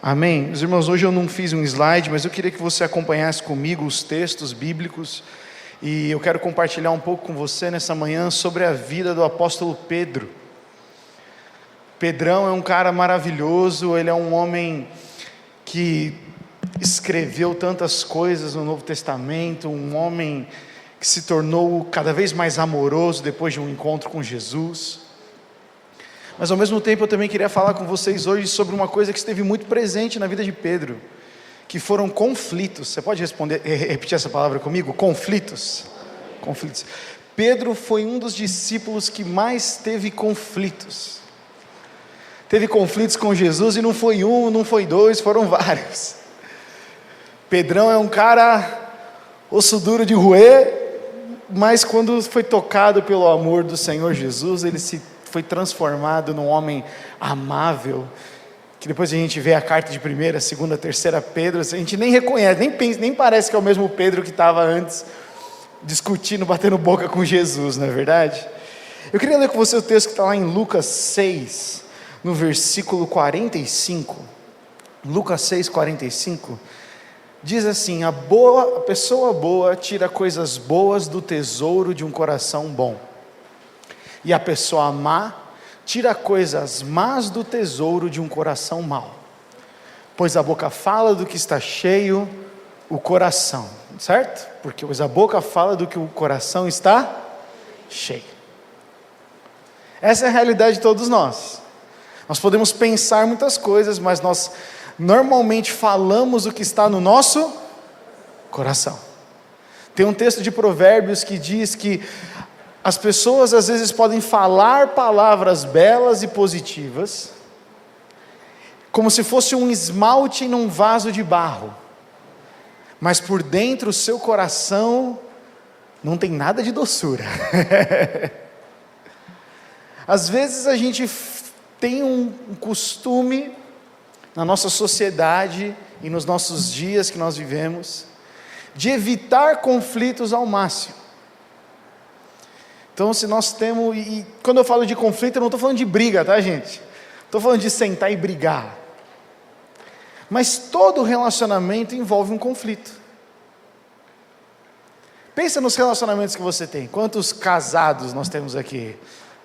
Amém? Meus irmãos, hoje eu não fiz um slide, mas eu queria que você acompanhasse comigo os textos bíblicos e eu quero compartilhar um pouco com você nessa manhã sobre a vida do apóstolo Pedro. Pedrão é um cara maravilhoso, ele é um homem que escreveu tantas coisas no Novo Testamento, um homem que se tornou cada vez mais amoroso depois de um encontro com Jesus. Mas ao mesmo tempo eu também queria falar com vocês hoje sobre uma coisa que esteve muito presente na vida de Pedro, que foram conflitos. Você pode repetir essa palavra comigo? Conflitos. Conflitos. Pedro foi um dos discípulos que mais teve conflitos. Teve conflitos com Jesus e não foi um, não foi dois, foram vários. Pedrão é um cara osso duro de roer, mas quando foi tocado pelo amor do Senhor Jesus, ele foi transformado num homem amável, que depois a gente vê a carta de 1ª, 2ª, 3ª Pedro, a gente nem reconhece, nem parece que é o mesmo Pedro que estava antes, discutindo, batendo boca com Jesus, não é verdade? Eu queria ler com você o texto que está lá em Lucas 6, no versículo 45, Lucas 6, 45, diz assim: a pessoa boa tira coisas boas do tesouro de um coração bom, e a pessoa má tira coisas más do tesouro de um coração mau, pois a boca fala do que está cheio o coração, certo? Porque a boca fala do que o coração está cheio. Essa é a realidade de todos nós. Nós podemos pensar muitas coisas, mas nós normalmente falamos o que está no nosso coração. Tem um texto de Provérbios que diz que as pessoas às vezes podem falar palavras belas e positivas, como se fosse um esmalte num vaso de barro, mas por dentro o seu coração não tem nada de doçura. Às vezes a gente tem um costume na nossa sociedade e nos nossos dias que nós vivemos, de evitar conflitos ao máximo. Então, se nós temos, e quando eu falo de conflito, eu não estou falando de briga, tá, gente? Estou falando de sentar e brigar. Mas todo relacionamento envolve um conflito. Pensa nos relacionamentos que você tem. Quantos casados nós temos aqui?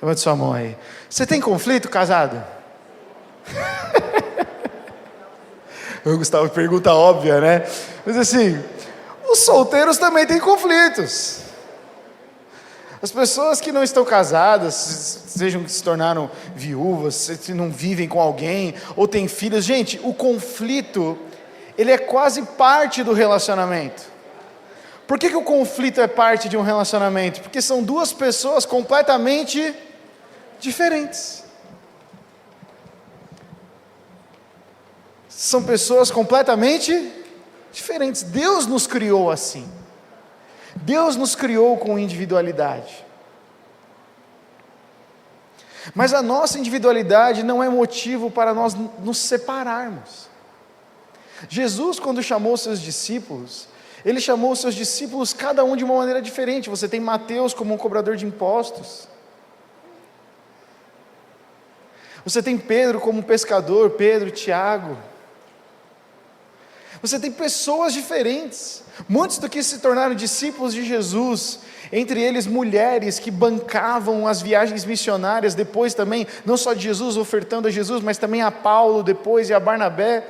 Levante sua mão aí. Você tem conflito, casado? O Gustavo pergunta óbvia, né? Mas assim, os solteiros também têm conflitos. As pessoas que não estão casadas, sejam que se tornaram viúvas, se não vivem com alguém, ou têm filhos, gente, o conflito, ele é quase parte do relacionamento. Por que o conflito é parte de um relacionamento? Porque são duas pessoas completamente diferentes. São pessoas completamente diferentes. Deus nos criou assim. Deus nos criou com individualidade. Mas a nossa individualidade não é motivo para nós nos separarmos. Jesus, quando chamou seus discípulos, ele chamou seus discípulos cada um de uma maneira diferente. Você tem Mateus como um cobrador de impostos. Você tem Pedro como um pescador, Pedro, Tiago. Você tem pessoas diferentes. Muitos do que se tornaram discípulos de Jesus, entre eles mulheres que bancavam as viagens missionárias, depois também, não só de Jesus, ofertando a Jesus, mas também a Paulo depois e a Barnabé.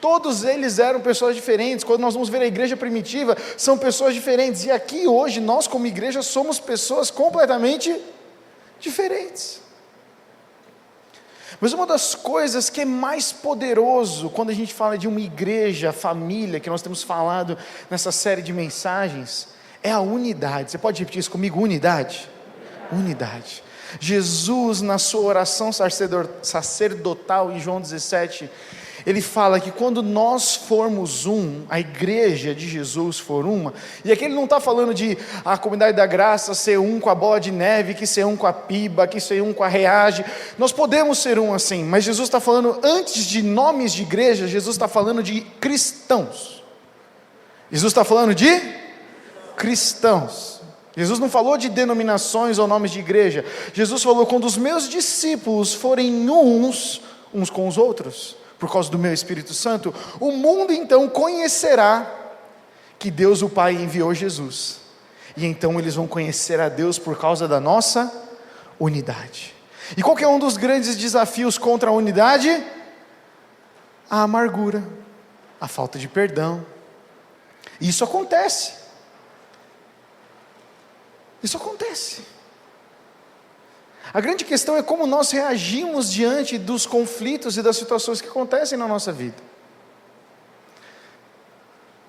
Todos eles eram pessoas diferentes. Quando nós vamos ver a igreja primitiva, são pessoas diferentes. E aqui hoje, nós como igreja, somos pessoas completamente diferentes. Mas uma das coisas que é mais poderoso quando a gente fala de uma igreja, família, que nós temos falado nessa série de mensagens, é a unidade. Você pode repetir isso comigo? Unidade? Unidade. Jesus, na sua oração sacerdotal em João 17, ele fala que quando nós formos a igreja de Jesus for uma, e aqui ele não está falando de a comunidade da graça ser um com a bola de neve, que ser um com a piba, que ser um com a reage, nós podemos ser um assim, mas Jesus está falando, antes de nomes de igreja, Jesus está falando de cristãos. Jesus está falando de cristãos. Jesus não falou de denominações ou nomes de igreja. Jesus falou, quando os meus discípulos forem uns com os outros. por causa do meu Espírito Santo, o mundo então conhecerá que Deus o Pai enviou Jesus. E então eles vão conhecer a Deus por causa da nossa unidade. E qual que é um dos grandes desafios contra a unidade? A amargura, a falta de perdão. Isso acontece. Isso acontece. A grande questão é como nós reagimos diante dos conflitos e das situações que acontecem na nossa vida.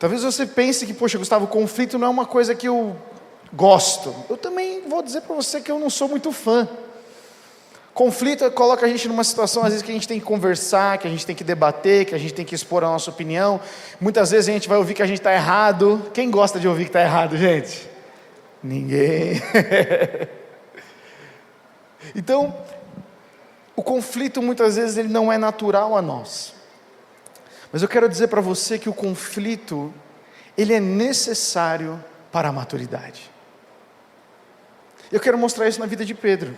Talvez você pense que, poxa, Gustavo, conflito não é uma coisa que eu gosto. Eu também vou dizer para você que eu não sou muito fã. Conflito coloca a gente numa situação, às vezes, que a gente tem que conversar, que a gente tem que debater, que a gente tem que expor a nossa opinião. Muitas vezes a gente vai ouvir que a gente está errado. Quem gosta de ouvir que está errado, gente? Ninguém. Então, o conflito muitas vezes ele não é natural a nós. Mas eu quero dizer para você que o conflito, ele é necessário para a maturidade. Eu quero mostrar isso na vida de Pedro.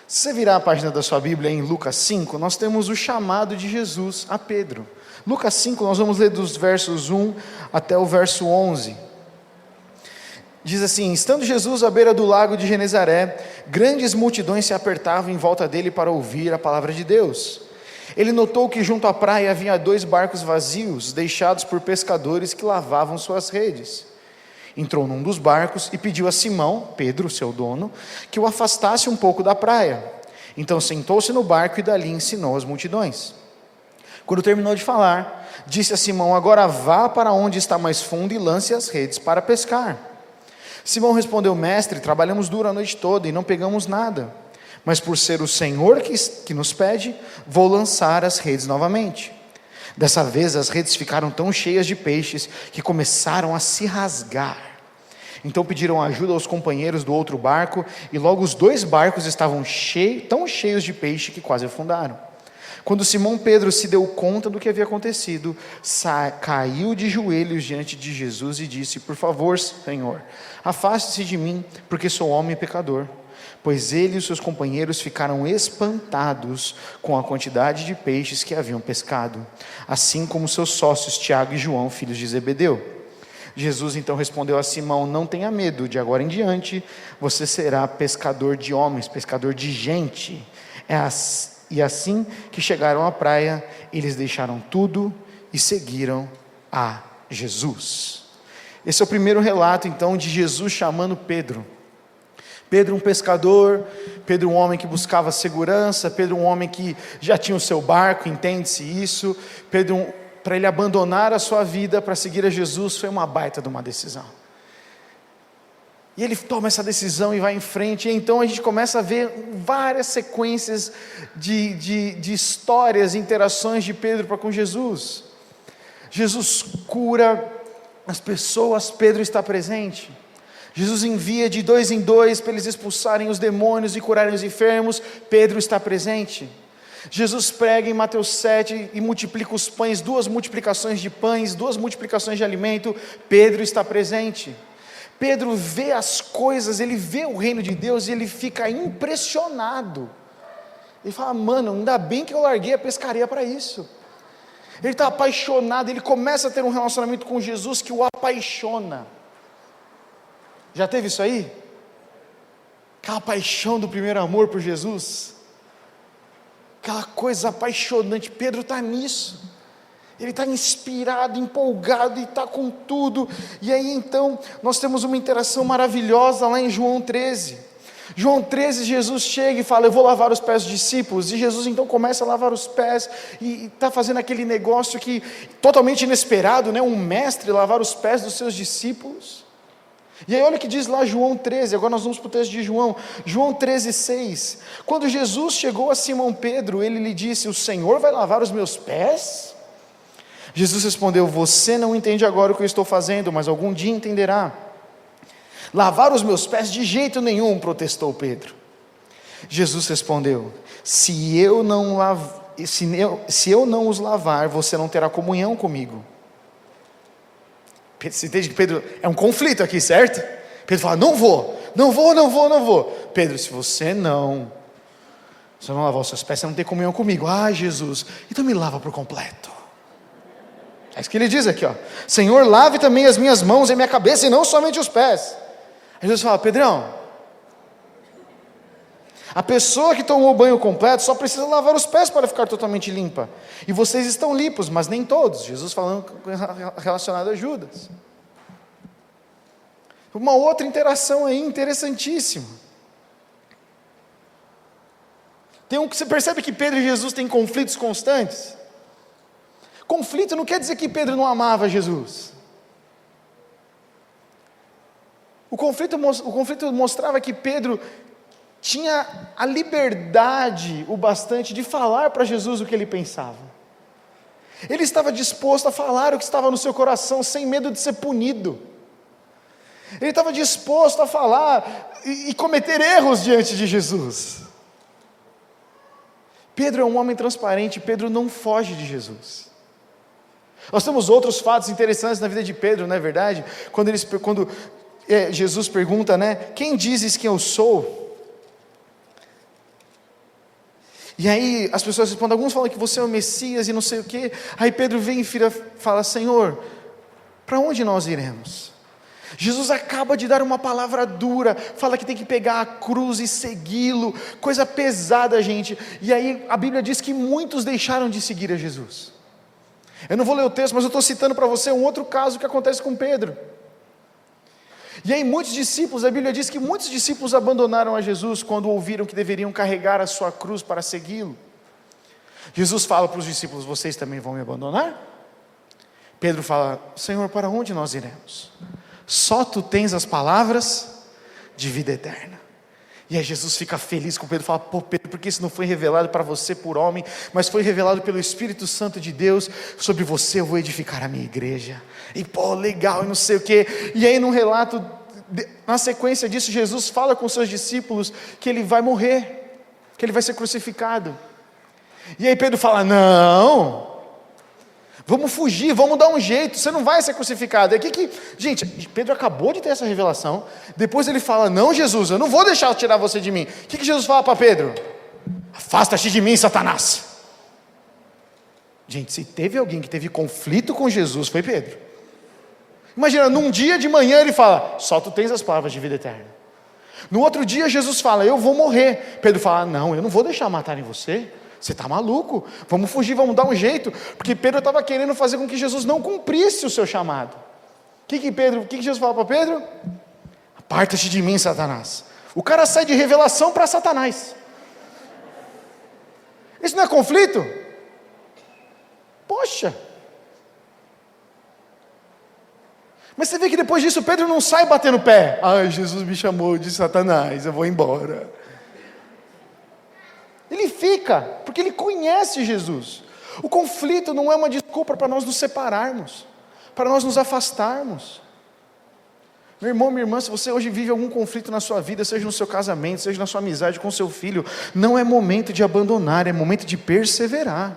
Se você virar a página da sua Bíblia em Lucas 5, nós temos o chamado de Jesus a Pedro. Lucas 5, nós vamos ler dos versos 1 até o verso 11. Diz assim: estando Jesus à beira do lago de Genezaré, grandes multidões se apertavam em volta dele para ouvir a palavra de Deus. Ele notou que junto à praia havia 2 barcos vazios, deixados por pescadores que lavavam suas redes. Entrou num dos barcos e pediu a Simão, Pedro, seu dono, que o afastasse um pouco da praia. Então sentou-se no barco e dali ensinou as multidões. Quando terminou de falar, disse a Simão: agora vá para onde está mais fundo e lance as redes para pescar. Simão respondeu: mestre, trabalhamos duro a noite toda e não pegamos nada. Mas por ser o Senhor que nos pede, vou lançar as redes novamente. Dessa vez as redes ficaram tão cheias de peixes que começaram a se rasgar. Então pediram ajuda aos companheiros do outro barco, e logo os 2 barcos estavam tão cheios de peixe que quase afundaram. Quando Simão Pedro se deu conta do que havia acontecido, caiu de joelhos diante de Jesus e disse: por favor, Senhor, afaste-se de mim, porque sou homem pecador. Pois ele e os seus companheiros ficaram espantados com a quantidade de peixes que haviam pescado, assim como seus sócios Tiago e João, filhos de Zebedeu. Jesus então respondeu a Simão: não tenha medo, de agora em diante você será pescador de homens, pescador de gente. E assim que chegaram à praia, eles deixaram tudo e seguiram a Jesus. Esse é o primeiro relato então de Jesus chamando Pedro. Pedro um pescador, Pedro um homem que buscava segurança, Pedro um homem que já tinha o seu barco, entende-se isso. Pedro, para ele abandonar a sua vida para seguir a Jesus, foi uma baita de uma decisão. E ele toma essa decisão e vai em frente, e então a gente começa a ver várias sequências de histórias, interações de Pedro para com Jesus. Jesus cura as pessoas, Pedro está presente. Jesus envia de 2 em 2 para eles expulsarem os demônios e curarem os enfermos, Pedro está presente. Jesus prega em Mateus 7 e multiplica os pães, 2 multiplicações de pães, 2 multiplicações de alimento, Pedro está presente. Pedro vê as coisas, ele vê o reino de Deus e ele fica impressionado. Ele fala: mano, ainda bem que eu larguei a pescaria para isso. Ele está apaixonado, ele começa a ter um relacionamento com Jesus que o apaixona. Já teve isso aí? Aquela paixão do primeiro amor por Jesus, aquela coisa apaixonante. Pedro está nisso, ele está inspirado, empolgado e está com tudo. E aí então nós temos uma interação maravilhosa lá em João 13. João 13, Jesus chega e fala: eu vou lavar os pés dos discípulos. E Jesus então começa a lavar os pés e está fazendo aquele negócio que totalmente inesperado, né? Um mestre lavar os pés dos seus discípulos. E aí olha o que diz lá João 13, agora nós vamos para o texto de João 13, 6. Quando Jesus chegou a Simão Pedro, ele lhe disse: o Senhor vai lavar os meus pés? Jesus respondeu: você não entende agora o que eu estou fazendo, mas algum dia entenderá. Lavar os meus pés de jeito nenhum, protestou Pedro. Jesus respondeu: se eu não os lavar, você não terá comunhão comigo. Você entende que Pedro é um conflito aqui, certo? Pedro fala: não vou. Pedro: se você não Se eu não lavar os seus pés, você não tem comunhão comigo. Ah, Jesus, então me lava por completo. É isso que ele diz aqui, ó. Senhor, lave também as minhas mãos e a minha cabeça, e não somente os pés. Aí Jesus fala: Pedrão, a pessoa que tomou o banho completo só precisa lavar os pés para ficar totalmente limpa. E vocês estão limpos, mas nem todos. Jesus falando relacionado a Judas. Uma outra interação aí interessantíssima. Você percebe que Pedro e Jesus têm conflitos constantes? Conflito não quer dizer que Pedro não amava Jesus. O conflito mostrava que Pedro tinha a liberdade o bastante de falar para Jesus o que ele pensava. Ele estava disposto a falar o que estava no seu coração, sem medo de ser punido. Ele estava disposto a falar e cometer erros diante de Jesus. Pedro é um homem transparente, Pedro não foge de Jesus. Nós temos outros fatos interessantes na vida de Pedro, não é verdade? Quando Jesus pergunta, né, quem dizes que eu sou? E aí as pessoas respondem, alguns falam que você é o Messias e não sei o quê. Aí Pedro vem e fala, Senhor, para onde nós iremos? Jesus acaba de dar uma palavra dura, fala que tem que pegar a cruz e segui-lo, coisa pesada, gente. E aí a Bíblia diz que muitos deixaram de seguir a Jesus. Eu não vou ler o texto, mas eu estou citando para você um outro caso que acontece com Pedro. E aí muitos discípulos, a Bíblia diz que muitos discípulos abandonaram a Jesus quando ouviram que deveriam carregar a sua cruz para segui-lo. Jesus fala para os discípulos, vocês também vão me abandonar? Pedro fala, Senhor, para onde nós iremos? Só tu tens as palavras de vida eterna. E aí Jesus fica feliz com Pedro, fala, pô Pedro, porque isso não foi revelado para você por homem, mas foi revelado pelo Espírito Santo de Deus, sobre você eu vou edificar a minha igreja. E pô, legal, e não sei o quê. E aí num relato, na sequência disso, Jesus fala com seus discípulos que ele vai morrer, que ele vai ser crucificado. E aí Pedro fala, não, vamos fugir, vamos dar um jeito, você não vai ser crucificado. Gente, Pedro acabou de ter essa revelação, depois ele fala, não Jesus, eu não vou deixar tirar você de mim. O que Jesus fala para Pedro? Afasta-te de mim, Satanás. Gente, se teve alguém que teve conflito com Jesus, foi Pedro. Imagina, num dia de manhã ele fala, só tu tens as palavras de vida eterna. No outro dia Jesus fala, eu vou morrer. Pedro fala, não, eu não vou deixar matarem você. Você está maluco? Vamos fugir, vamos dar um jeito. Porque Pedro estava querendo fazer com que Jesus não cumprisse o seu chamado. O que Jesus fala para Pedro? Aparta-te de mim, Satanás. O cara sai de revelação para Satanás. Isso não é conflito? Poxa. Mas você vê que depois disso Pedro não sai batendo o pé. Ai, Jesus me chamou de Satanás, eu vou embora. Ele fica, porque ele conhece Jesus. O conflito não é uma desculpa para nós nos separarmos, para nós nos afastarmos. Meu irmão, minha irmã, se você hoje vive algum conflito na sua vida, seja no seu casamento, seja na sua amizade com seu filho, não é momento de abandonar, é momento de perseverar.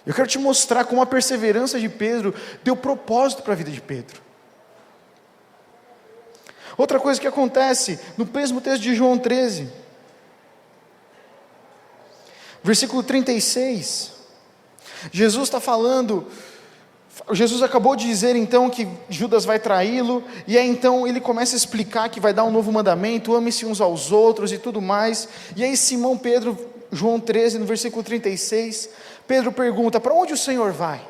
Eu quero te mostrar como a perseverança de Pedro deu propósito para a vida de Pedro. Outra coisa que acontece, no mesmo texto de João 13, versículo 36, Jesus está falando, Jesus acabou de dizer então que Judas vai traí-lo, e aí então ele começa a explicar que vai dar um novo mandamento, ame-se uns aos outros e tudo mais, e aí Simão Pedro, João 13, no versículo 36, Pedro pergunta, para onde o Senhor vai?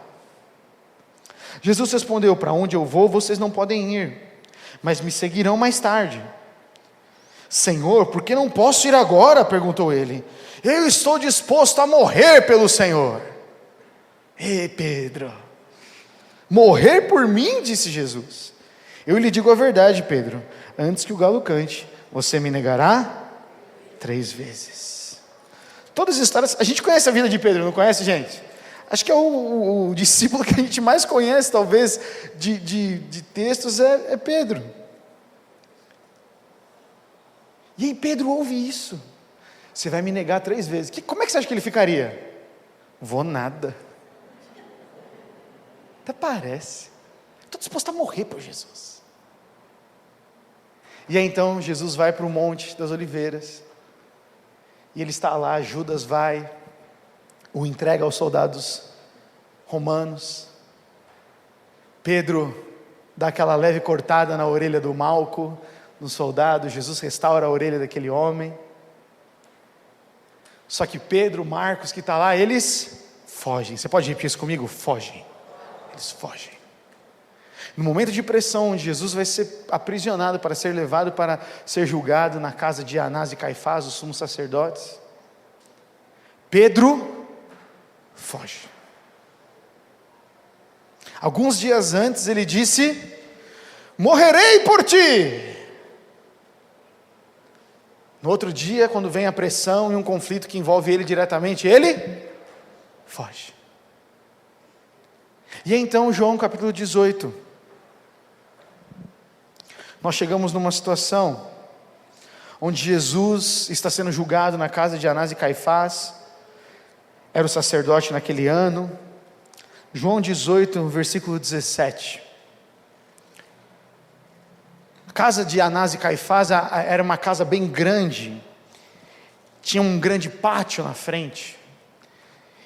Jesus respondeu, para onde eu vou vocês não podem ir, mas me seguirão mais tarde. Senhor, por que não posso ir agora? Perguntou ele. Eu estou disposto a morrer pelo Senhor. Ei Pedro, morrer por mim? Disse Jesus. Eu lhe digo a verdade, Pedro, antes que o galo cante, você me negará 3 vezes. Todas as histórias, a gente conhece a vida de Pedro, não conhece, gente? Acho que é o discípulo que a gente mais conhece, talvez, de textos, é Pedro. E aí Pedro ouve isso. Você vai me negar 3 vezes. Como é que você acha que ele ficaria? Vou nada. Até parece. Estou disposto a morrer por Jesus. E aí então Jesus vai para o Monte das Oliveiras. E ele está lá, Judas vai, o entrega aos soldados romanos. Pedro dá aquela leve cortada na orelha do Malco, no soldado. Jesus restaura a orelha daquele homem. Só que Pedro, Marcos, que está lá, eles fogem. Você pode repetir isso comigo? Fogem. Eles fogem. No momento de pressão, onde Jesus vai ser aprisionado para ser levado para ser julgado na casa de Anás e Caifás, os sumos sacerdotes, Pedro foge. Alguns dias antes ele disse: morrerei por ti. No outro dia, quando vem a pressão e um conflito que envolve ele diretamente, ele foge. E então, João capítulo 18, nós chegamos numa situação onde Jesus está sendo julgado na casa de Anás e Caifás, era o sacerdote naquele ano. João 18, versículo 17. A casa de Anás e Caifás era uma casa bem grande, tinha um grande pátio na frente.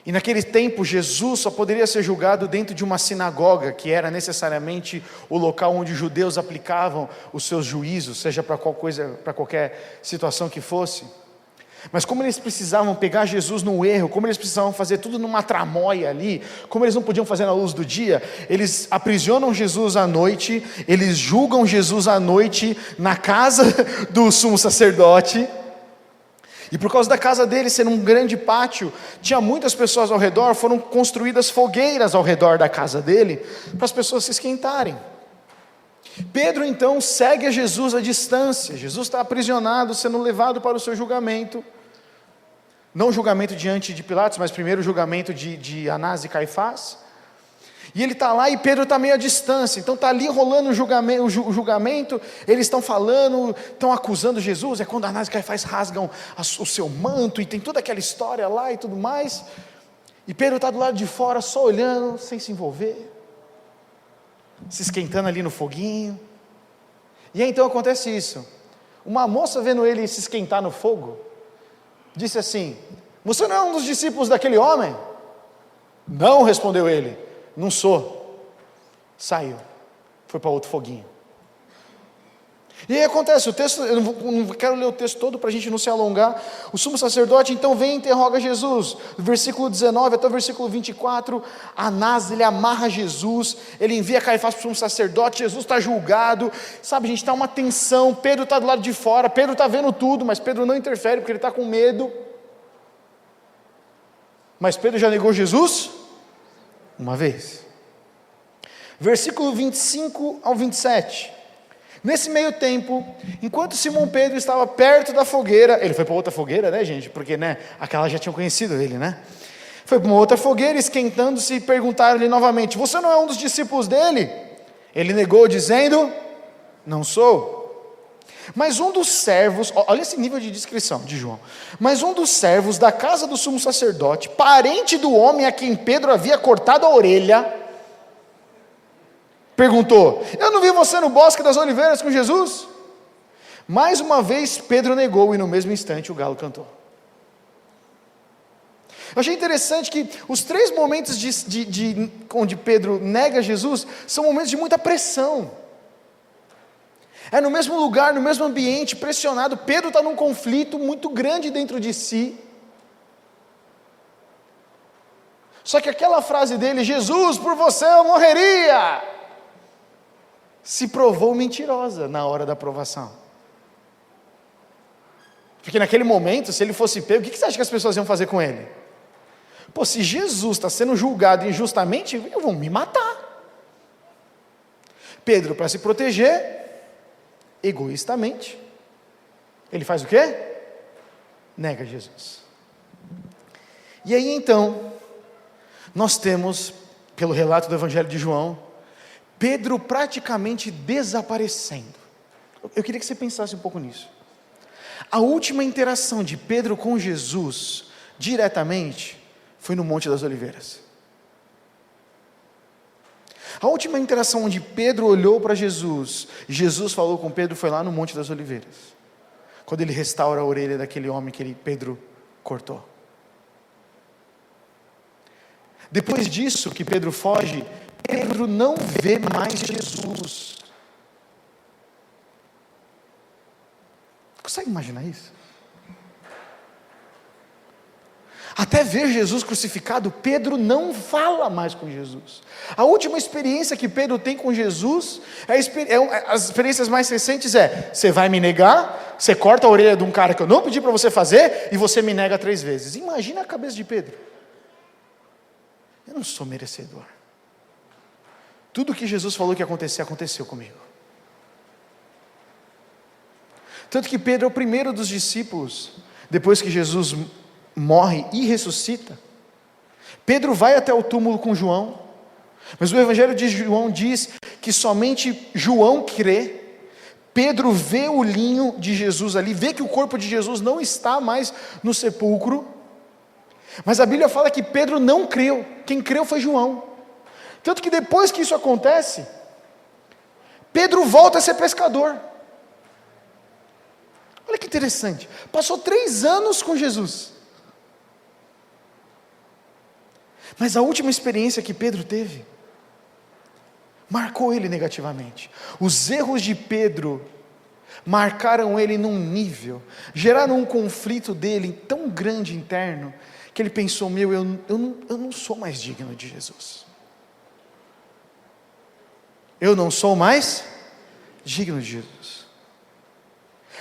E naquele tempo Jesus só poderia ser julgado dentro de uma sinagoga, que era necessariamente o local onde os judeus aplicavam os seus juízos, seja para qualquer situação que fosse. Mas como eles precisavam pegar Jesus no erro, como eles precisavam fazer tudo numa tramóia ali, como eles não podiam fazer na luz do dia, eles aprisionam Jesus à noite, eles julgam Jesus à noite na casa do sumo sacerdote. E por causa da casa dele ser um grande pátio, tinha muitas pessoas ao redor, foram construídas fogueiras ao redor da casa dele, para as pessoas se esquentarem. Pedro então segue a Jesus à distância. Jesus está aprisionado, sendo levado para o seu julgamento, não julgamento diante de Pilatos, mas primeiro o julgamento de Anás e Caifás. E ele está lá e Pedro está meio à distância, então está ali rolando o julgamento, eles estão falando, estão acusando Jesus. É quando Anás e Caifás rasgam o seu manto, e tem toda aquela história lá e tudo mais, e Pedro está do lado de fora só olhando, sem se envolver, se esquentando ali no foguinho. E aí então acontece isso, uma moça vendo ele se esquentar no fogo, disse assim: você não é um dos discípulos daquele homem? Não, respondeu ele, não sou. Saiu, foi para outro foguinho. E aí acontece, o texto, eu não quero ler o texto todo para a gente não se alongar. O sumo sacerdote então vem e interroga Jesus, do versículo 19 até o versículo 24, Anás, ele amarra Jesus, ele envia Caifás para o sumo sacerdote, Jesus está julgado, sabe gente, está uma tensão, Pedro está do lado de fora, Pedro está vendo tudo, mas Pedro não interfere porque ele está com medo. Mas Pedro já negou Jesus uma vez. Versículo 25 ao 27, nesse meio tempo, enquanto Simão Pedro estava perto da fogueira, ele foi para outra fogueira, né gente, porque aquela já tinha conhecido ele, foi para uma outra fogueira, esquentando-se, e perguntaram-lhe novamente: você não é um dos discípulos dele? Ele negou, dizendo: não sou. Mas um dos servos, olha esse nível de descrição de João, mas um dos servos da casa do sumo sacerdote, parente do homem a quem Pedro havia cortado a orelha, perguntou: eu não vi você no bosque das oliveiras com Jesus? Mais uma vez Pedro negou, e no mesmo instante o galo cantou. Eu achei interessante que os 3 momentos onde Pedro nega Jesus, são momentos de muita pressão. É no mesmo lugar, no mesmo ambiente, pressionado. Pedro está num conflito muito grande dentro de si. Só que aquela frase dele: Jesus, por você eu morreria, se provou mentirosa na hora da provação. Porque naquele momento, se ele fosse pego, o que você acha que as pessoas iam fazer com ele? Pô, se Jesus está sendo julgado injustamente, vão me matar. Pedro, para se proteger, egoístamente, ele faz o quê? Nega Jesus. E aí então, nós temos, pelo relato do Evangelho de João, Pedro praticamente desaparecendo. Eu queria que você pensasse um pouco nisso. A última interação de Pedro com Jesus, diretamente, foi no Monte das Oliveiras. A última interação onde Pedro olhou para Jesus, Jesus falou com Pedro, foi lá no Monte das Oliveiras, quando ele restaura a orelha daquele homem que Pedro cortou. Depois disso que Pedro foge, Pedro não vê mais Jesus. Consegue imaginar isso? Até ver Jesus crucificado, Pedro não fala mais com Jesus. A última experiência que Pedro tem com Jesus, as experiências mais recentes você vai me negar, você corta a orelha de um cara que eu não pedi para você fazer, e você me nega 3 vezes. Imagina a cabeça de Pedro. Eu não sou merecedor. Tudo que Jesus falou que ia acontecer, aconteceu comigo. Tanto que Pedro é o primeiro dos discípulos, depois que Jesus morre e ressuscita. Pedro vai até o túmulo com João, mas o Evangelho de João diz que somente João crê. Pedro vê o linho de Jesus ali, vê que o corpo de Jesus não está mais no sepulcro, mas a Bíblia fala que Pedro não creu, quem creu foi João. Tanto que depois que isso acontece, Pedro volta a ser pescador. Olha que interessante, passou 3 anos com Jesus, mas a última experiência que Pedro teve, marcou ele negativamente. Os erros de Pedro marcaram ele num nível, geraram um conflito dele tão grande interno, que ele pensou, eu não sou mais digno de Jesus. Eu não sou mais digno de Jesus.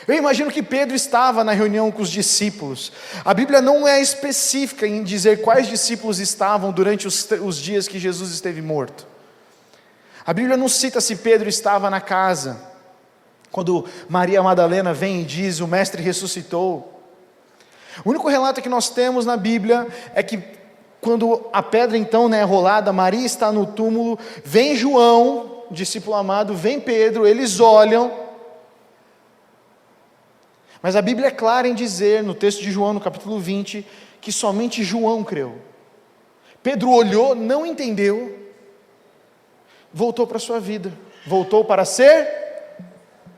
Eu imagino que Pedro estava na reunião com os discípulos. A Bíblia não é específica em dizer quais discípulos estavam durante os dias que Jesus esteve morto. A Bíblia não cita se Pedro estava na casa, quando Maria Madalena vem e diz, o mestre ressuscitou. O único relato que nós temos na Bíblia é que quando a pedra então é rolada, Maria está no túmulo, vem João, discípulo amado, vem Pedro, eles olham, mas a Bíblia é clara em dizer, no texto de João, no capítulo 20, que somente João creu. Pedro olhou, não entendeu, voltou para a sua vida, voltou para ser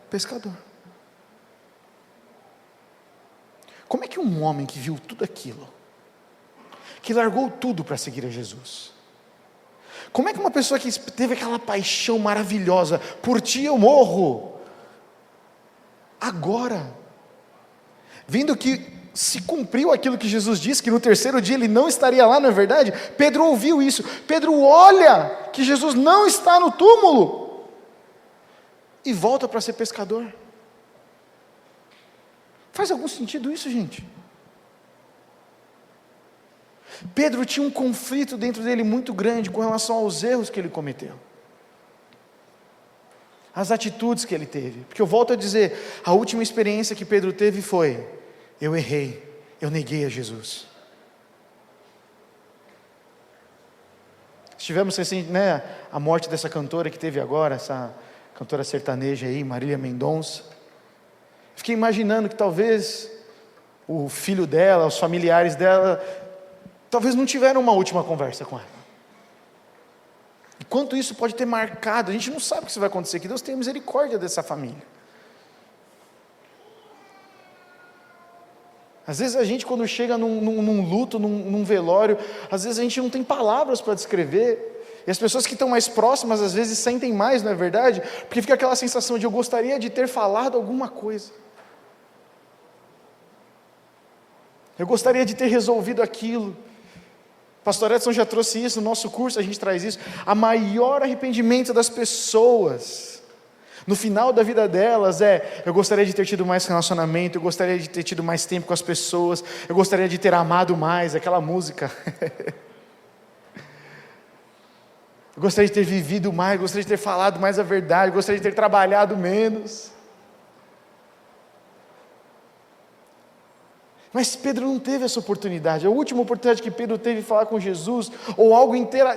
pescador. Como é que um homem que viu tudo aquilo, que largou tudo para seguir a Jesus, como é que uma pessoa que teve aquela paixão maravilhosa, por ti eu morro, agora, vendo que se cumpriu aquilo que Jesus disse, que no 3º dia ele não estaria lá, não é verdade? Pedro ouviu isso, Pedro olha que Jesus não está no túmulo, e volta para ser pescador. Faz algum sentido isso, gente? Pedro tinha um conflito dentro dele muito grande com relação aos erros que ele cometeu, as atitudes que ele teve, porque eu volto a dizer, a última experiência que Pedro teve foi, eu errei, eu neguei a Jesus. Tivemos recente, a morte dessa cantora que teve agora, essa cantora sertaneja aí, Marília Mendonça. Fiquei imaginando que talvez o filho dela, os familiares dela, talvez não tiveram uma última conversa com ela. E quanto isso pode ter marcado, a gente não sabe o que vai acontecer, que Deus tenha misericórdia dessa família. Às vezes a gente quando chega num luto, num velório, às vezes a gente não tem palavras para descrever, e as pessoas que estão mais próximas às vezes sentem mais, não é verdade? Porque fica aquela sensação de eu gostaria de ter falado alguma coisa, eu gostaria de ter resolvido aquilo. Pastor Edson já trouxe isso no nosso curso, a gente traz isso, a maior arrependimento das pessoas no final da vida delas eu gostaria de ter tido mais relacionamento, eu gostaria de ter tido mais tempo com as pessoas, eu gostaria de ter amado mais, aquela música, eu gostaria de ter vivido mais, eu gostaria de ter falado mais a verdade, eu gostaria de ter trabalhado menos. Mas Pedro não teve essa oportunidade. A última oportunidade que Pedro teve de falar com Jesus, ou algo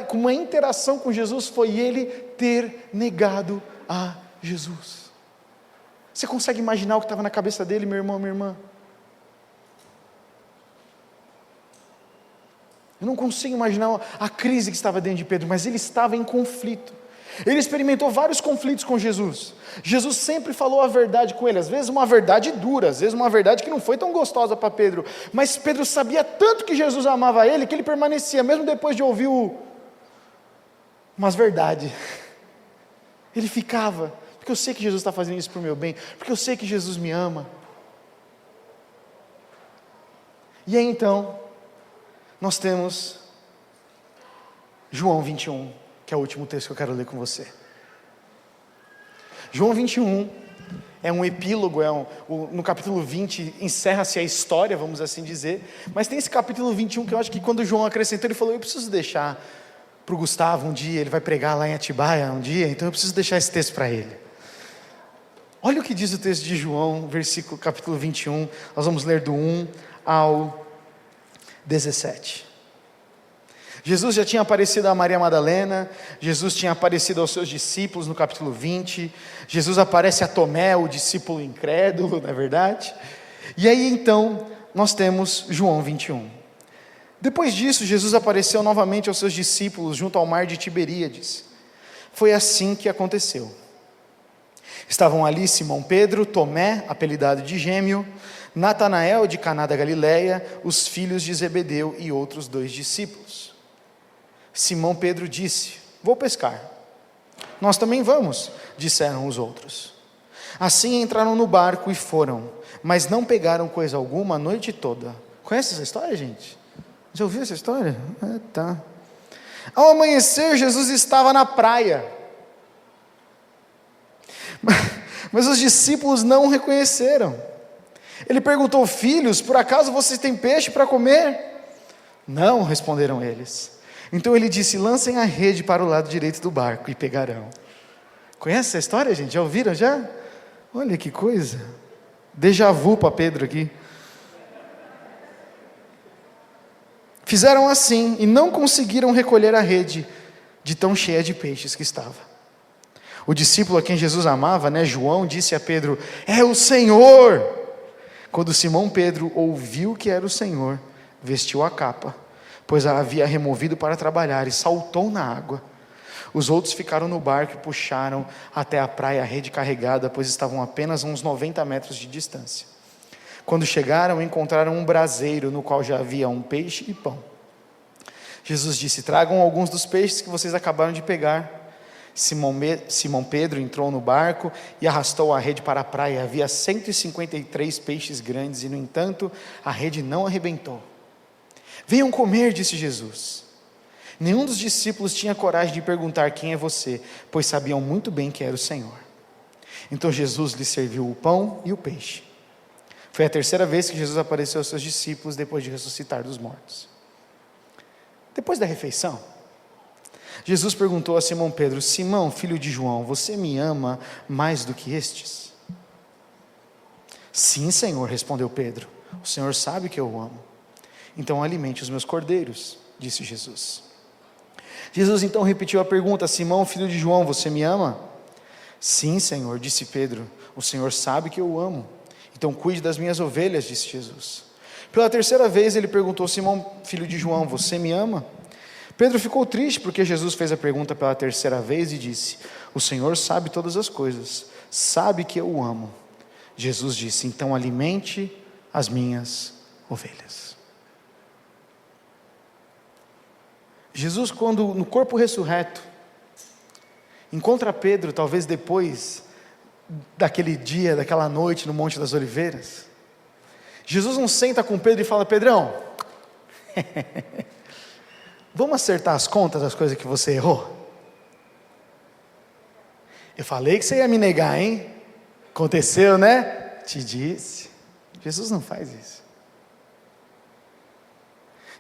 com uma interação com Jesus, foi ele ter negado a Jesus. Você consegue imaginar o que estava na cabeça dele, meu irmão, minha irmã? Eu não consigo imaginar a crise que estava dentro de Pedro, mas ele estava em conflito. Ele experimentou vários conflitos com Jesus. Jesus sempre falou a verdade com ele, às vezes uma verdade dura, às vezes uma verdade que não foi tão gostosa para Pedro, mas Pedro sabia tanto que Jesus amava ele, que ele permanecia, mesmo depois de ouvir umas verdades. Ele ficava, porque eu sei que Jesus está fazendo isso para o meu bem, porque eu sei que Jesus me ama. E aí então, nós temos João 21, que é o último texto que eu quero ler com você. João 21 é um epílogo, no capítulo 20 encerra-se a história, vamos assim dizer, mas tem esse capítulo 21 que eu acho que quando João acrescentou, ele falou, eu preciso deixar para o Gustavo um dia, ele vai pregar lá em Atibaia um dia, então eu preciso deixar esse texto para ele. Olha o que diz o texto de João, capítulo 21, nós vamos ler do 1 ao 17. Jesus já tinha aparecido a Maria Madalena, Jesus tinha aparecido aos seus discípulos no capítulo 20, Jesus aparece a Tomé, o discípulo incrédulo, não é verdade? E aí então, nós temos João 21. Depois disso, Jesus apareceu novamente aos seus discípulos junto ao mar de Tiberíades. Foi assim que aconteceu. Estavam ali Simão Pedro, Tomé, apelidado de Gêmeo, Natanael de Caná da Galileia, os filhos de Zebedeu e outros 2 discípulos. Simão Pedro disse, vou pescar. Nós também vamos, disseram os outros. Assim entraram no barco e foram, mas não pegaram coisa alguma a noite toda. Conhece essa história, gente? Já ouviu essa história? Tá. Ao amanhecer, Jesus estava na praia. Mas os discípulos não o reconheceram. Ele perguntou, filhos, por acaso vocês têm peixe para comer? Não, responderam eles. Então ele disse, lancem a rede para o lado direito do barco e pegarão. Conhece essa história, gente? Já ouviram já? Olha que coisa. Déjà vu para Pedro aqui. Fizeram assim e não conseguiram recolher a rede de tão cheia de peixes que estava. O discípulo a quem Jesus amava, João, disse a Pedro, é o Senhor. Quando Simão Pedro ouviu que era o Senhor, vestiu a capa, pois a havia removido para trabalhar, e saltou na água. Os outros ficaram no barco e puxaram até a praia a rede carregada, pois estavam apenas a uns 90 metros de distância. Quando chegaram, encontraram um braseiro no qual já havia um peixe e pão. Jesus disse, tragam alguns dos peixes que vocês acabaram de pegar. Simão Pedro entrou no barco e arrastou a rede para a praia. Havia 153 peixes grandes e, no entanto, a rede não arrebentou. Venham comer, disse Jesus. Nenhum dos discípulos tinha coragem de perguntar quem é você, pois sabiam muito bem que era o Senhor. Então Jesus lhes serviu o pão e o peixe. Foi a terceira vez que Jesus apareceu aos seus discípulos depois de ressuscitar dos mortos. Depois da refeição, Jesus perguntou a Simão Pedro, Simão, filho de João, você me ama mais do que estes? Sim, Senhor, respondeu Pedro, o Senhor sabe que eu o amo. Então alimente os meus cordeiros, disse Jesus. Jesus então repetiu a pergunta, Simão, filho de João, você me ama? Sim, Senhor, disse Pedro, o Senhor sabe que eu o amo. Então cuide das minhas ovelhas, disse Jesus. Pela terceira vez ele perguntou, Simão, filho de João, você me ama? Pedro ficou triste porque Jesus fez a pergunta pela terceira vez e disse, o Senhor sabe todas as coisas, sabe que eu o amo. Jesus disse, então alimente as minhas ovelhas. Jesus, quando no corpo ressurreto, encontra Pedro, talvez depois daquele dia, daquela noite no Monte das Oliveiras, Jesus não senta com Pedro e fala, Pedrão, vamos acertar as contas das coisas que você errou? Eu falei que você ia me negar, hein? Aconteceu, né? Te disse. Jesus não faz isso.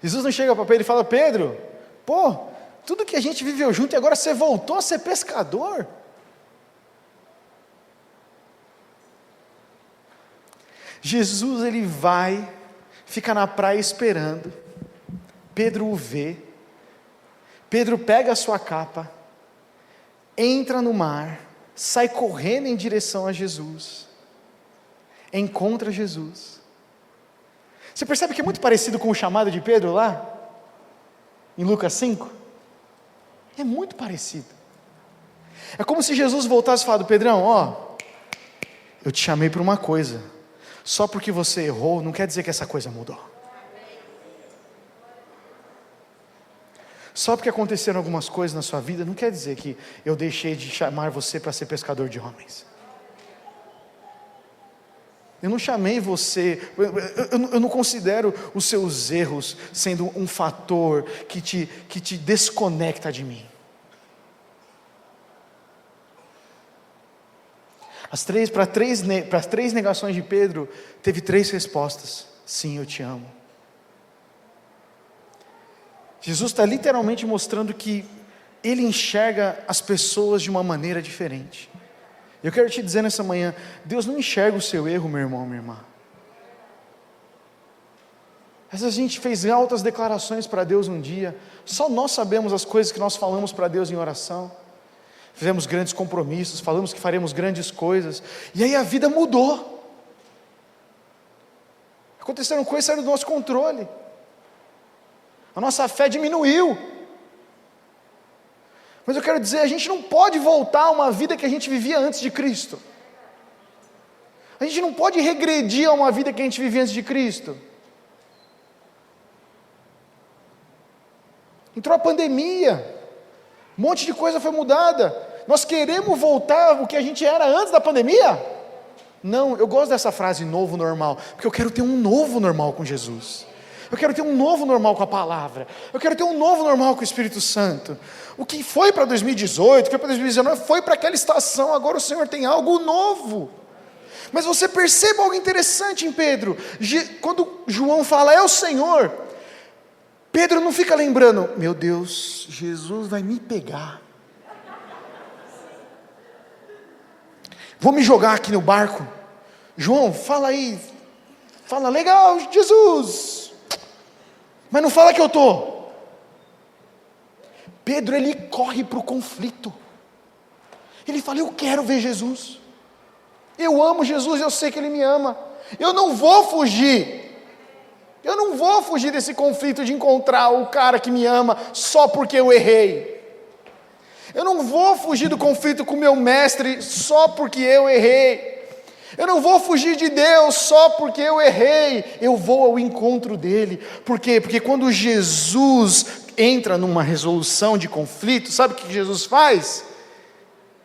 Jesus não chega para Pedro e fala, Pedro, tudo que a gente viveu junto e agora você voltou a ser pescador? Jesus, ele vai, fica na praia esperando, Pedro o vê, Pedro pega a sua capa, entra no mar, sai correndo em direção a Jesus, encontra Jesus. Você percebe que é muito parecido com o chamado de Pedro lá, em Lucas 5? É muito parecido. É como se Jesus voltasse e falasse: Pedrão, ó, eu te chamei para uma coisa, só porque você errou, não quer dizer que essa coisa mudou. Só porque aconteceram algumas coisas na sua vida, não quer dizer que eu deixei de chamar você para ser pescador de homens. Eu não chamei você, eu não considero os seus erros sendo um fator que te desconecta de mim. Para as três negações de Pedro, teve 3 respostas: sim, eu te amo. Jesus está literalmente mostrando que Ele enxerga as pessoas de uma maneira diferente. Eu quero te dizer nessa manhã, Deus não enxerga o seu erro, meu irmão, minha irmã. Às vezes a gente fez altas declarações para Deus um dia, só nós sabemos as coisas que nós falamos para Deus em oração. Fizemos grandes compromissos, falamos que faremos grandes coisas, e aí a vida mudou. Aconteceram coisas que saíram do nosso controle. A nossa fé diminuiu. Mas eu quero dizer, a gente não pode voltar a uma vida que a gente vivia antes de Cristo. A gente não pode regredir a uma vida que a gente vivia antes de Cristo. Entrou a pandemia, um monte de coisa foi mudada. Nós queremos voltar ao que a gente era antes da pandemia? Não, eu gosto dessa frase novo normal, porque eu quero ter um novo normal com Jesus. Eu quero ter um novo normal com a palavra. Eu quero ter um novo normal com o Espírito Santo. O que foi para 2018, foi para 2019, foi para aquela estação. Agora o Senhor tem algo novo. Mas você percebe algo interessante em Pedro. Quando João fala, é o Senhor, Pedro não fica lembrando, meu Deus, Jesus vai me pegar. Vou me jogar aqui no barco. João, fala aí. Fala, legal, Jesus. Mas não fala que eu estou. Pedro, ele corre para o conflito. Ele fala, eu quero ver Jesus. Eu amo Jesus, eu sei que Ele me ama. Eu não vou fugir. Eu não vou fugir desse conflito de encontrar o cara que me ama só porque eu errei. Eu não vou fugir do conflito com meu mestre só porque eu errei. Eu não vou fugir de Deus só porque eu errei. Eu vou ao encontro dEle. Por quê? Porque quando Jesus entra numa resolução de conflito, sabe o que Jesus faz?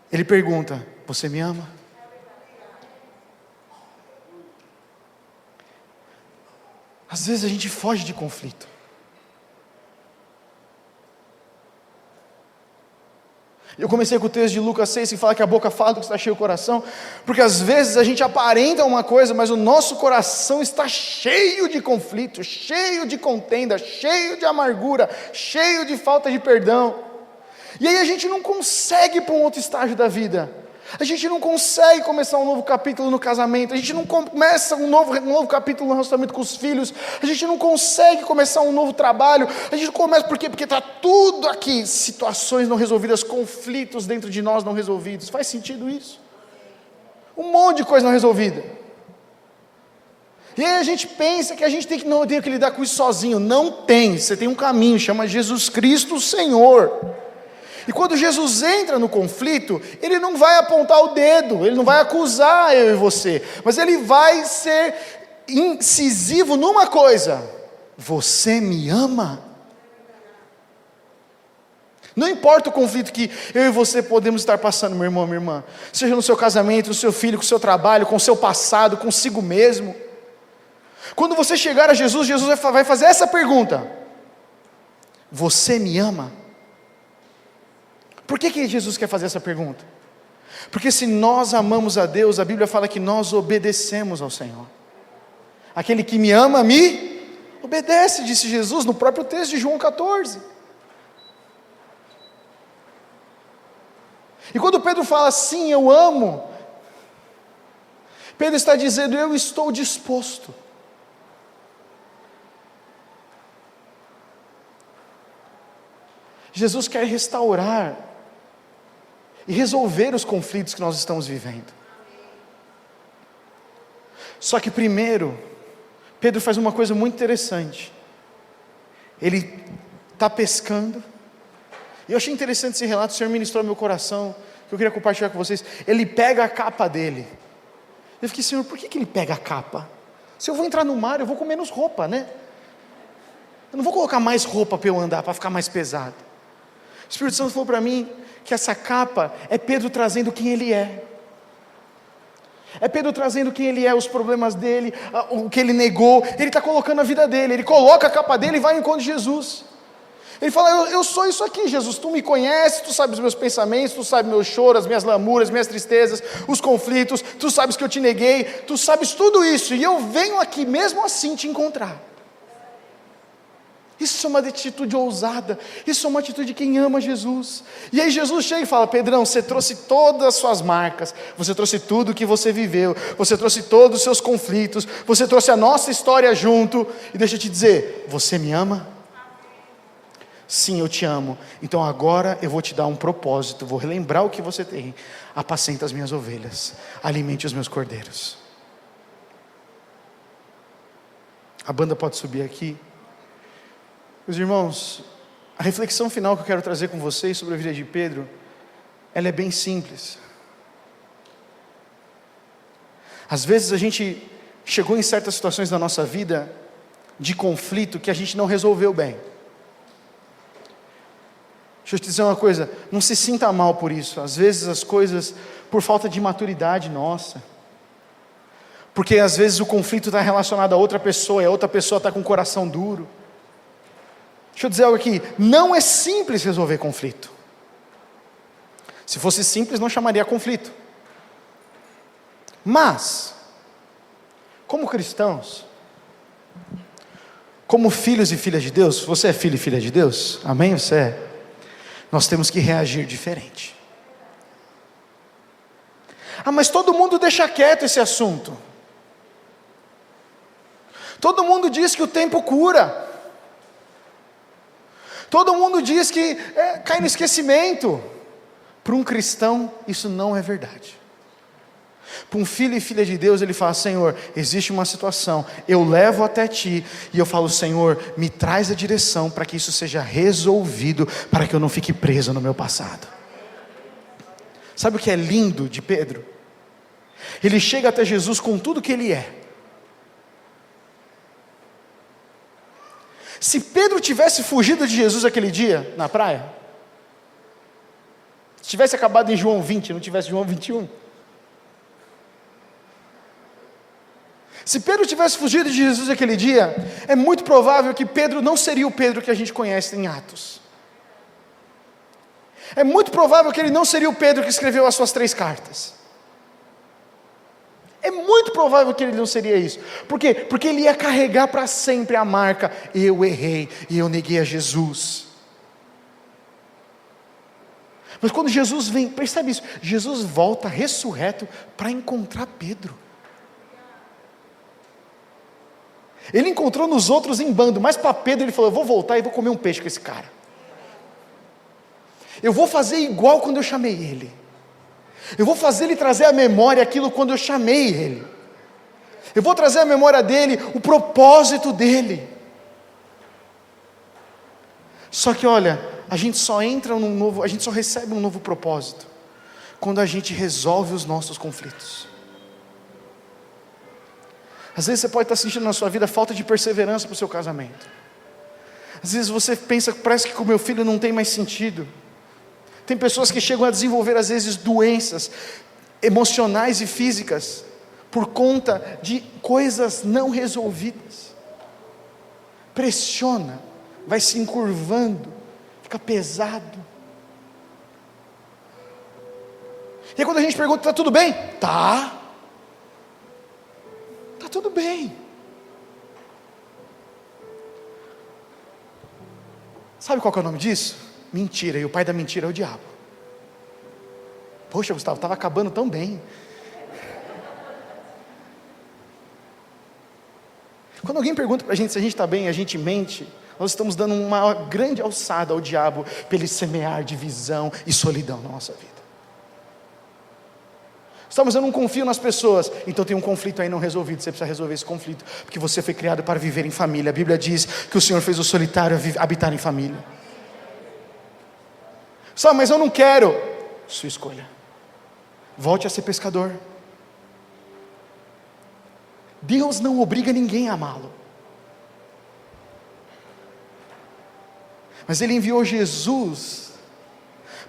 Ele pergunta, você me ama? Às vezes a gente foge de conflito. Eu comecei com o texto de Lucas 6, que fala que a boca fala do que está cheio o coração, porque às vezes a gente aparenta uma coisa, mas o nosso coração está cheio de conflito, cheio de contenda, cheio de amargura, cheio de falta de perdão, e aí a gente não consegue ir para um outro estágio da vida. A gente não consegue começar um novo capítulo no casamento, a gente não começa um novo capítulo no relacionamento com os filhos, a gente não consegue começar um novo trabalho, a gente não começa por quê? Porque está tudo aqui, situações não resolvidas, conflitos dentro de nós não resolvidos. Faz sentido isso? Um monte de coisa não resolvida. E aí a gente pensa que a gente tem que lidar com isso sozinho. Não tem, você tem um caminho, chama Jesus Cristo o Senhor. E quando Jesus entra no conflito, Ele não vai apontar o dedo, Ele não vai acusar eu e você, mas Ele vai ser incisivo numa coisa: você me ama? Não importa o conflito que eu e você podemos estar passando, meu irmão, minha irmã, seja no seu casamento, no seu filho, com o seu trabalho, com o seu passado, consigo mesmo. Quando você chegar a Jesus, Jesus vai fazer essa pergunta: você me ama? Por que Jesus quer fazer essa pergunta? Porque se nós amamos a Deus, a Bíblia fala que nós obedecemos ao Senhor. Aquele que me ama, me obedece, disse Jesus no próprio texto de João 14. E quando Pedro fala sim, eu amo, Pedro está dizendo, eu estou disposto. Jesus quer restaurar e resolver os conflitos que nós estamos vivendo. Só que primeiro, Pedro faz uma coisa muito interessante. Ele está pescando, e eu achei interessante esse relato, o Senhor ministrou no meu coração, que eu queria compartilhar com vocês. Ele pega a capa dele. Eu fiquei, Senhor, por que ele pega a capa? Se eu vou entrar no mar, eu vou com menos roupa, né? Eu não vou colocar mais roupa para eu andar, para ficar mais pesado. O Espírito Santo falou para mim que essa capa é Pedro trazendo quem ele é. É Pedro trazendo quem ele é, os problemas dele, o que ele negou. Ele está colocando a vida dele, ele coloca a capa dele e vai ao encontro de Jesus. Ele fala, eu sou isso aqui, Jesus, tu me conheces, tu sabes os meus pensamentos, tu sabes meus choros, as minhas lamuras, minhas tristezas, os conflitos, tu sabes que eu te neguei, tu sabes tudo isso, e eu venho aqui mesmo assim te encontrar. Isso é uma atitude ousada, isso é uma atitude de quem ama Jesus. E aí Jesus chega e fala, Pedrão, você trouxe todas as suas marcas, você trouxe tudo que você viveu, você trouxe todos os seus conflitos, você trouxe a nossa história junto, e deixa eu te dizer, você me ama? Sim, eu te amo. Então agora eu vou te dar um propósito, vou relembrar o que você tem. Apacenta as minhas ovelhas, alimente os meus cordeiros. A banda pode subir aqui. Meus irmãos, a reflexão final que eu quero trazer com vocês sobre a vida de Pedro, ela é bem simples. Às vezes a gente chegou em certas situações da nossa vida de conflito que a gente não resolveu bem. Deixa eu te dizer uma coisa, não se sinta mal por isso. Às vezes as coisas, por falta de maturidade nossa, porque às vezes o conflito está relacionado a outra pessoa, e a outra pessoa está com o coração duro. Deixa eu dizer algo aqui, não é simples resolver conflito. Se fosse simples não chamaria conflito. Mas, como cristãos, como filhos e filhas de Deus, você é filho e filha de Deus? Amém? Você é? Nós temos que reagir diferente. Ah, mas todo mundo deixa quieto esse assunto. Todo mundo diz que o tempo cura. Todo mundo diz que cai no esquecimento. Para um cristão, isso não é verdade. Para um filho e filha de Deus, ele fala, Senhor, existe uma situação, eu levo até Ti, e eu falo, Senhor, me traz a direção para que isso seja resolvido, para que eu não fique preso no meu passado. Sabe o que é lindo de Pedro? Ele chega até Jesus com tudo que ele é. Se Pedro tivesse fugido de Jesus aquele dia, na praia, se tivesse acabado em João 20, não tivesse João 21, se Pedro tivesse fugido de Jesus aquele dia, é muito provável que Pedro não seria o Pedro que a gente conhece em Atos. É muito provável que ele não seria o Pedro que escreveu as suas 3 cartas. É muito provável que ele não seria isso. Por quê? Porque ele ia carregar para sempre a marca, eu errei e eu neguei a Jesus. Mas quando Jesus vem, percebe isso, Jesus volta ressurreto para encontrar Pedro. Ele encontrou nos outros em bando, mas para Pedro ele falou, eu vou voltar e vou comer um peixe com esse cara. Eu vou fazer igual quando eu chamei ele. Eu vou fazer ele trazer à memória aquilo quando eu chamei ele. Eu vou trazer à memória dele o propósito dele. Só que olha, a gente só recebe um novo propósito quando a gente resolve os nossos conflitos. Às vezes você pode estar sentindo na sua vida falta de perseverança para o seu casamento. Às vezes você pensa, parece que com o meu filho não tem mais sentido. Tem pessoas que chegam a desenvolver às vezes doenças emocionais e físicas por conta de coisas não resolvidas. Pressiona, vai se encurvando, fica pesado. E aí quando a gente pergunta, está tudo bem? Tá. Está tudo bem. Sabe qual que é o nome disso? Mentira, e o pai da mentira é o diabo. Poxa, Gustavo, estava acabando tão bem. Quando alguém pergunta para a gente se a gente está bem, a gente mente, nós estamos dando uma grande alçada ao diabo para ele semear divisão e solidão na nossa vida. Mas eu não confio nas pessoas, então tem um conflito aí não resolvido, você precisa resolver esse conflito, porque você foi criado para viver em família. A Bíblia diz que o Senhor fez o solitário habitar em família. Mas eu não quero. Sua escolha. volte a ser pescador. Deus não obriga ninguém a amá-lo, mas Ele enviou Jesus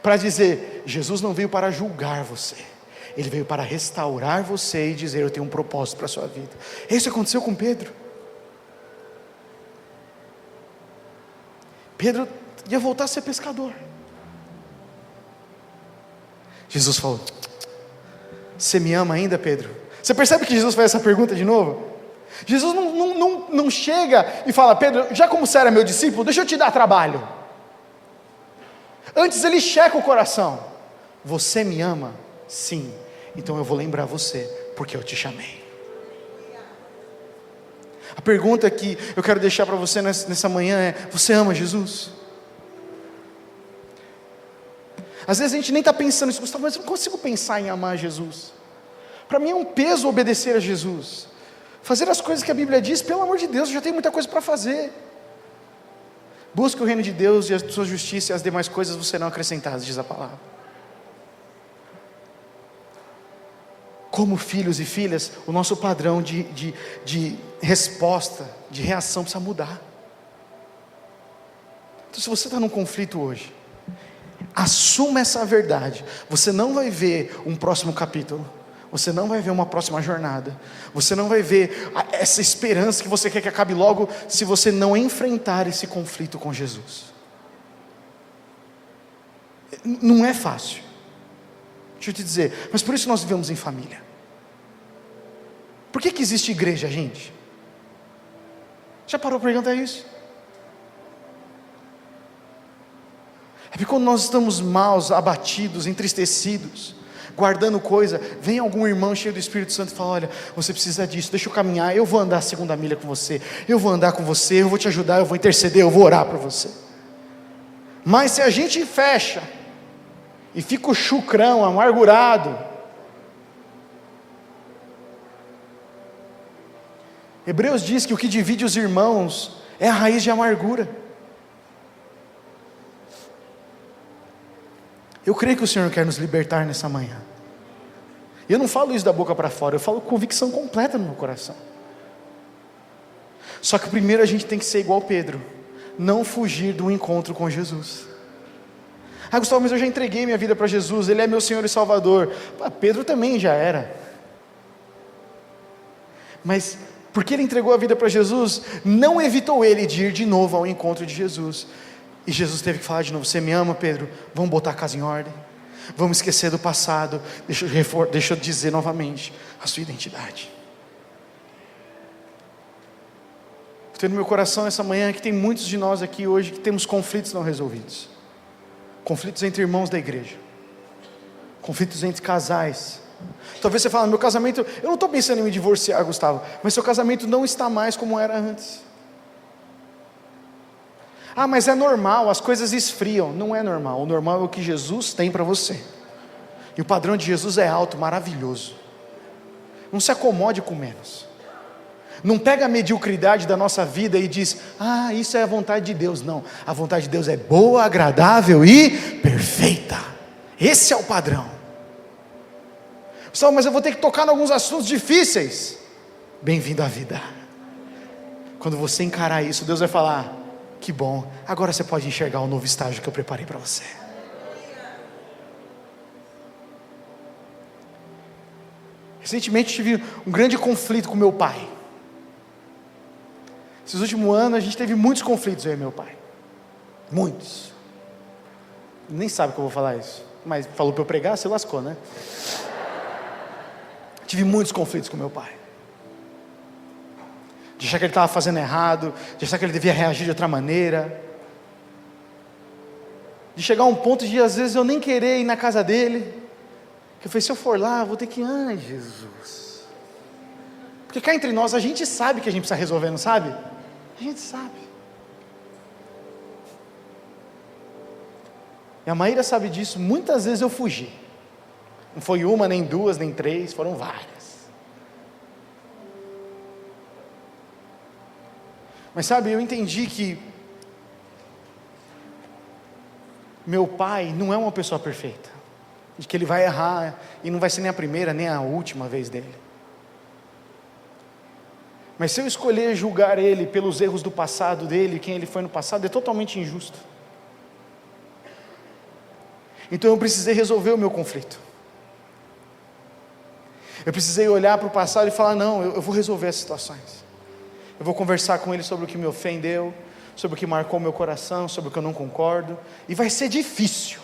para dizer: Jesus não veio para julgar você, Ele veio para restaurar você e dizer: eu tenho um propósito para a sua vida. Isso aconteceu com Pedro. Pedro ia voltar a ser pescador. Jesus falou: você me ama ainda, Pedro? Você percebe que Jesus faz essa pergunta de novo? Jesus não chega e fala: Pedro, já como você era meu discípulo, deixa eu te dar trabalho. Antes ele checa o coração: você me ama? Sim, então eu vou lembrar você, porque eu te chamei. A pergunta que eu quero deixar para você nessa manhã é: você ama Jesus? Às vezes a gente nem está pensando nisso, Gustavo, mas eu não consigo pensar em amar Jesus. Para mim é um peso obedecer a Jesus, fazer as coisas que a Bíblia diz. Pelo amor de Deus, eu já tenho muita coisa para fazer. Busque o reino de Deus e a sua justiça, e as demais coisas você não acrescentadas, diz a palavra. Como filhos e filhas, o nosso padrão de resposta, de reação precisa mudar. Então, se você está num conflito hoje, assuma essa verdade. Você não vai ver um próximo capítulo, você não vai ver uma próxima jornada, você não vai ver essa esperança que você quer que acabe logo, se você não enfrentar esse conflito com Jesus. Não é fácil, deixa eu te dizer, mas por isso nós vivemos em família. Por que existe igreja, gente? Já parou para perguntar isso? É porque quando nós estamos maus, abatidos, entristecidos, guardando coisa, vem algum irmão cheio do Espírito Santo e fala: olha, você precisa disso, deixa eu caminhar, eu vou andar a segunda milha com você, eu vou andar com você, eu vou te ajudar, eu vou interceder, eu vou orar por você. Mas se a gente fecha e fica o chucrão, amargurado, Hebreus diz que o que divide os irmãos é a raiz de amargura. Eu creio que o Senhor quer nos libertar nessa manhã. E eu não falo isso da boca para fora, eu falo com convicção completa no meu coração. Só que primeiro a gente tem que ser igual Pedro, não fugir do encontro com Jesus. Ah, Gustavo, mas eu já entreguei minha vida para Jesus, Ele é meu Senhor e Salvador. Pedro também já era. Mas porque ele entregou a vida para Jesus, não evitou ele de ir de novo ao encontro de Jesus. E Jesus teve que falar de novo: você me ama, Pedro? Vamos botar a casa em ordem, vamos esquecer do passado, deixa eu dizer novamente a sua identidade. Estou no meu coração essa manhã que tem muitos de nós aqui hoje que temos conflitos não resolvidos, conflitos entre irmãos da igreja, conflitos entre casais. Talvez você fale: meu casamento, eu não estou pensando em me divorciar, Gustavo, mas seu casamento não está mais como era antes. Ah, mas é normal, as coisas esfriam. Não é normal, o normal é o que Jesus tem para você, e o padrão de Jesus é alto, maravilhoso. Não se acomode com menos, não pega a mediocridade da nossa vida e diz: ah, isso é a vontade de Deus. Não, a vontade de Deus é boa, agradável e perfeita. Esse é o padrão. Pessoal, mas eu vou ter que tocar em alguns assuntos difíceis. Bem-vindo à vida. Quando você encarar isso, Deus vai falar: que bom, agora você pode enxergar o novo estágio que eu preparei para você. Recentemente tive um grande conflito com meu pai. Esses últimos anos a gente teve muitos conflitos, eu e meu pai. Muitos. Nem sabe que eu vou falar isso, mas falou para eu pregar, você lascou, né? Tive muitos conflitos com meu pai, de achar que ele estava fazendo errado, de achar que ele devia reagir de outra maneira, de chegar a um ponto de às vezes eu nem querer ir na casa dele, que eu falei: se eu for lá, eu vou ter que... ai, Jesus. Porque cá entre nós, a gente sabe que a gente precisa resolver, não sabe? A gente sabe. E a Maíra sabe disso. Muitas vezes eu fugi. Não foi uma, nem duas, nem três, foram várias. Mas sabe, eu entendi que meu pai não é uma pessoa perfeita. de que ele vai errar, e não vai ser nem a primeira, nem a última vez dele. Mas se eu escolher julgar ele pelos erros do passado dele, quem ele foi no passado, é totalmente injusto. Então eu precisei resolver o meu conflito. Eu precisei olhar para o passado e falar, não, eu vou resolver as situações. Eu vou conversar com ele sobre o que me ofendeu, sobre o que marcou meu coração, sobre o que eu não concordo, e vai ser difícil.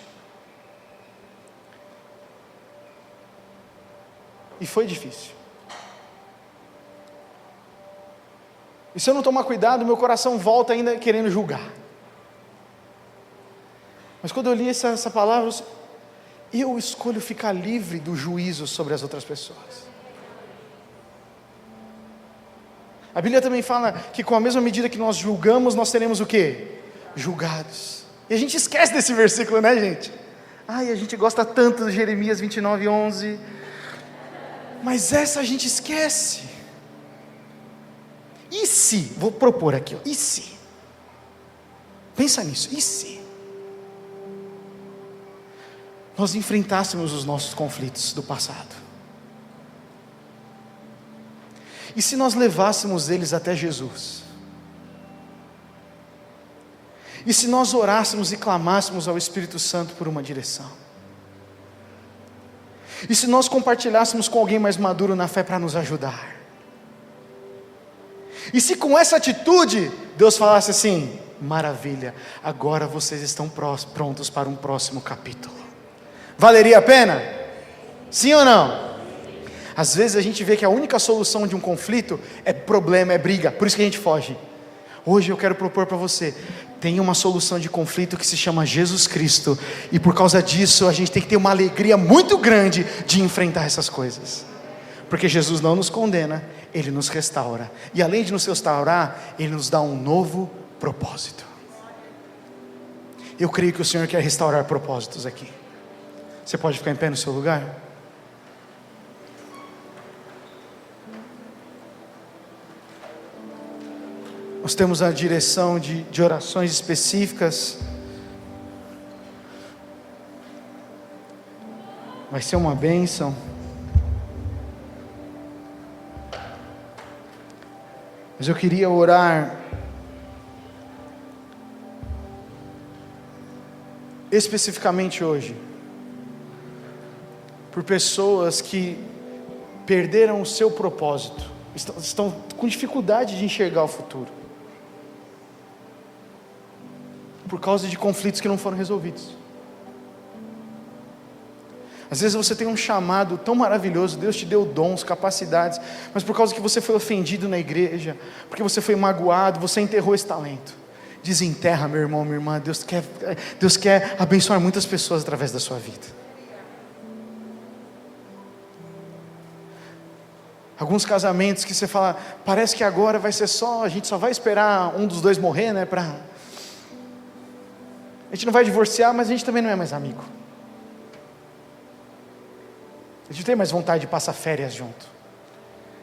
E foi difícil. E se eu não tomar cuidado, meu coração volta ainda querendo julgar. Mas quando eu li essa palavra, eu escolho ficar livre do juízo sobre as outras pessoas. A Bíblia também fala que com a mesma medida que nós julgamos, nós seremos o quê? Julgados. E a gente esquece desse versículo, né, gente? Ai, a gente gosta tanto de Jeremias 29:11. Mas essa a gente esquece. E se, vou propor aqui, e se? Pensa nisso, e se? Nós enfrentássemos os nossos conflitos do passado? E se nós levássemos eles até Jesus? E se nós orássemos e clamássemos ao Espírito Santo por uma direção? E se nós compartilhássemos com alguém mais maduro na fé para nos ajudar? E se com essa atitude, Deus falasse assim, maravilha, agora vocês estão prontos para um próximo capítulo. Valeria a pena? Sim ou não? Às vezes a gente vê que a única solução de um conflito é problema, é briga, por isso que a gente foge. Hoje eu quero propor para você, tem uma solução de conflito que se chama Jesus Cristo, e por causa disso a gente tem que ter uma alegria muito grande de enfrentar essas coisas, porque Jesus não nos condena, Ele nos restaura, e além de nos restaurar, Ele nos dá um novo propósito. Eu creio que o Senhor quer restaurar propósitos aqui. Você pode ficar em pé no seu lugar? Nós temos a direção de orações específicas. Vai ser uma bênção. Mas eu queria orar especificamente hoje por pessoas que perderam o seu propósito, estão com dificuldade de enxergar o futuro, por causa de conflitos que não foram resolvidos. Às vezes você tem um chamado tão maravilhoso, Deus te deu dons, capacidades, mas por causa que você foi ofendido na igreja, porque você foi magoado, você enterrou esse talento. Desenterra, meu irmão, minha irmã. Deus quer abençoar muitas pessoas através da sua vida. Alguns casamentos que você fala, parece que agora vai ser só, a gente só vai esperar um dos dois morrer, né? A gente não vai divorciar, mas a gente também não é mais amigo. A gente não tem mais vontade de passar férias junto.